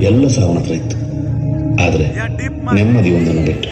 ಎಲ್ಲ ಸಾವನ ಹತ್ರ ಇತ್ತು, ಆದರೆ ನೆಮ್ಮದಿ ಒಂದನ್ನು ಬಿಟ್ಟು.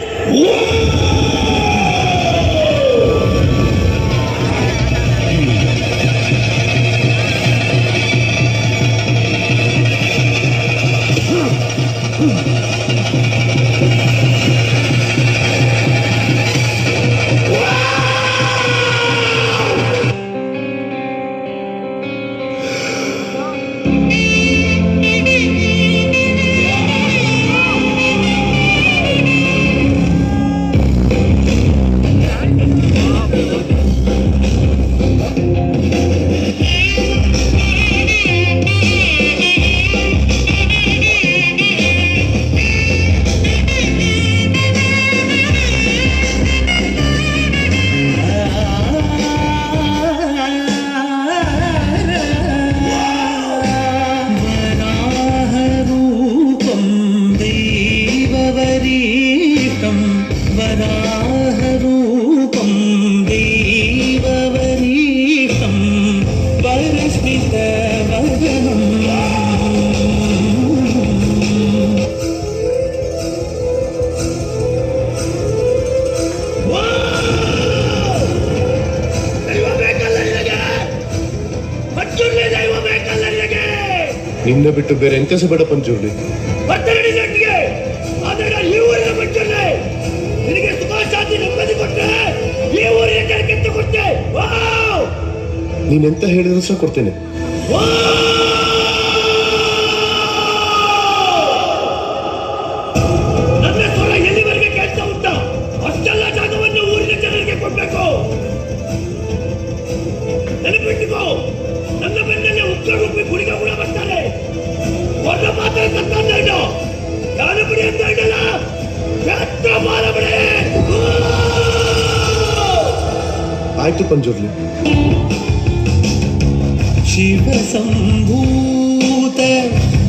ನಿನ್ನ ಬಿಟ್ಟು ಬೇರೆ ಎಂತ ಬೇಡ ಪಂಚುರ್ಲಿ. ನೀನೆಂತ ಹೇಳಿದ್ರು ಸಹ ಕೊಡ್ತೇನೆ. ನನ್ನ ಸ್ವರ ಎಲ್ಲಿವರೆಗೆ ಕೇಳ್ತಾ ಉಂಟಾ ಅಷ್ಟೆಲ್ಲ ಜಾಗವನ್ನು ಊರಿನ ಜನರಿಗೆ ಕೊಡ್ಬೇಕು. ನೆನಪಿಟ್ಟುಕೋ, ನನ್ನ ಬೆನ್ನಲ್ಲೇ ಉಗ್ರರೂಪಿ ಗುಳಿಗ ಕೂಡ ಬರ್ತಾರೆ. ಒಳ್ಳ ಮಾತ್ರ ಕತ್ತಂದ ಯಾರು ಬಿಡಿ ಅಂತ ಹೇಳಲ್ಲ, ಮಾರ ಬಿಡಿ. ಆಯ್ತು ಪಂಜುರ್ಲಿ. ಶಿವ ಸಂಭೂತ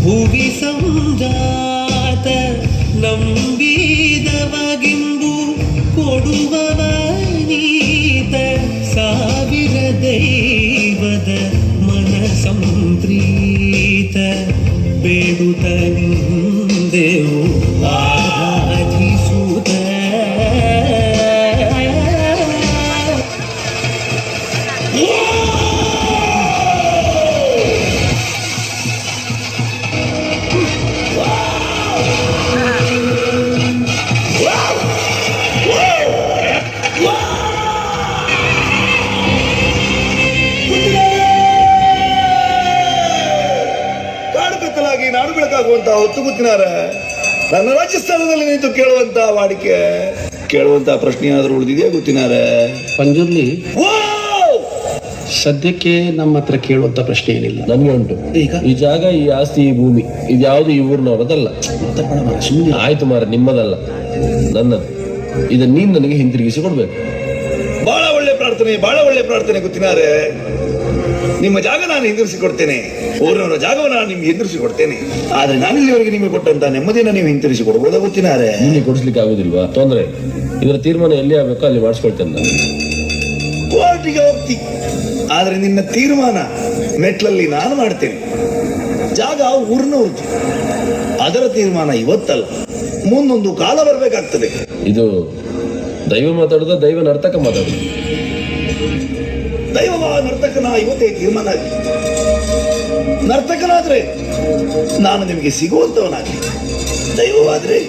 ಭುವಿ ಸಂಜಾತ ನಂಬಿದವಗಿಂಬು ಕೊಡುವವ ನೀತ ಸಾವಿರ ದೈವದ ಮನ ಸಂಪ್ರೀತ ಬೇಡುತ್ತ ನಿಂದೆವು ಆರಾಧಿಸುತ್ತ. ನಾಡು ಬೆಳಕಾಗುವಂತ ಹೊತ್ತು ಕೂತಿನಾರ ನನ್ನ ರಾಜಸ್ಥಾನದಲ್ಲಿ ನಿಂತು ಕೇಳುವಂತ ವಾಡಿಕೆ ಕೇಳುವಂತ ಪ್ರಶ್ನೆ ಆದ್ರೂ ಉಳಿದಿದೆಯಾ ಗೊತ್ತಿನಾರ ಪಂಜುರ್ಲಿ. ಸದ್ಯಕ್ಕೆ ನಮ್ಮ ಹತ್ರ ಕೇಳುವಂತ ಪ್ರಶ್ನೆ ಏನಿಲ್ಲ. ನನ್ಗೆ ಉಂಟು. ಈ ಜಾಗ, ಈ ಆಸ್ತಿ, ಈ ಭೂಮಿ ಇದ್ಯಾವುದು ಈ ಊರಿನವರದಲ್ಲ. ಆಯ್ತು ಮಾರ, ನಿಮ್ಮದಲ್ಲ, ನನ್ನದು. ಇದನ್ನ ನೀನ್ ನನಗೆ ಹಿಂತಿರುಗಿಸಿ ಕೊಡ್ಬೇಕು. ಬಹಳ ಒಳ್ಳೆ ಪ್ರಾರ್ಥನೆ ಗೊತ್ತಿನಾರೆ. ನಿಮ್ಮ ಜಾಗ ನಾನು ಹಿಂದಿರಿಸಿ ಕೊಡ್ತೇನೆ, ಊರಿನವರ ಜಾಗವನ್ನು ನಾನು ನಿಮ್ಗೆ ಹಿಂದಿರಿಸಿ ಕೊಡ್ತೇನೆ. ಆದ್ರೆ ನಾನು ಇಲ್ಲಿವರೆಗೆ ನಿಮಗೆ ಕೊಟ್ಟಂತ ನೆಮ್ಮದಿನ ನೀವು ಹಿಂತಿರಿಸಿ ಕೊಡ್ಬೋದಾ ಗೊತ್ತಿನಾರೆ? ನಿಮಗೆ ಕೊಡಿಸ್ಲಿಕ್ಕೆ ಆಗುದಿಲ್ವಾ? ತೊಂದ್ರೆ. ಇದರ ತೀರ್ಮಾನ ಎಲ್ಲಿ ಆಗ್ಬೇಕೋ ಅಲ್ಲಿ ಮಾಡಿಸ್ಕೊಳ್ತೇನೆ ನಾನು. ಕೋರ್ಟಿಗೆ ಹೋಗ್ತಿ, ಆದ್ರೆ ನಿನ್ನ ತೀರ್ಮಾನ ಮೆಟ್ಲಲ್ಲಿ ನಾನು ಮಾಡ್ತೇನೆ. ಜಾಗ ಊರಿನವ್ರದ್ದು, ಅದರ ತೀರ್ಮಾನ ಇವತ್ತಲ್ಲ, ಮುಂದೊಂದು ಕಾಲ ಬರ್ಬೇಕಾಗ್ತದೆ. ಇದು ದೈವ ಮಾತಾಡುದ, ದೈವ ನರ್ತಕ ಮಾತಾಡುದು? ದೈವ ನರ್ತಕನ ಇವತ್ತೇ ತೀರ್ಮಾನ ಆಗಿ, ನರ್ತಕನಾದ್ರೆ ನಾನು ನಿಮಗೆ ಸಿಗುವಂತವನಾಗಿ, ದೈವವಾದ್ರೆ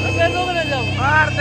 ಬರ್ತದ ಭಾರತ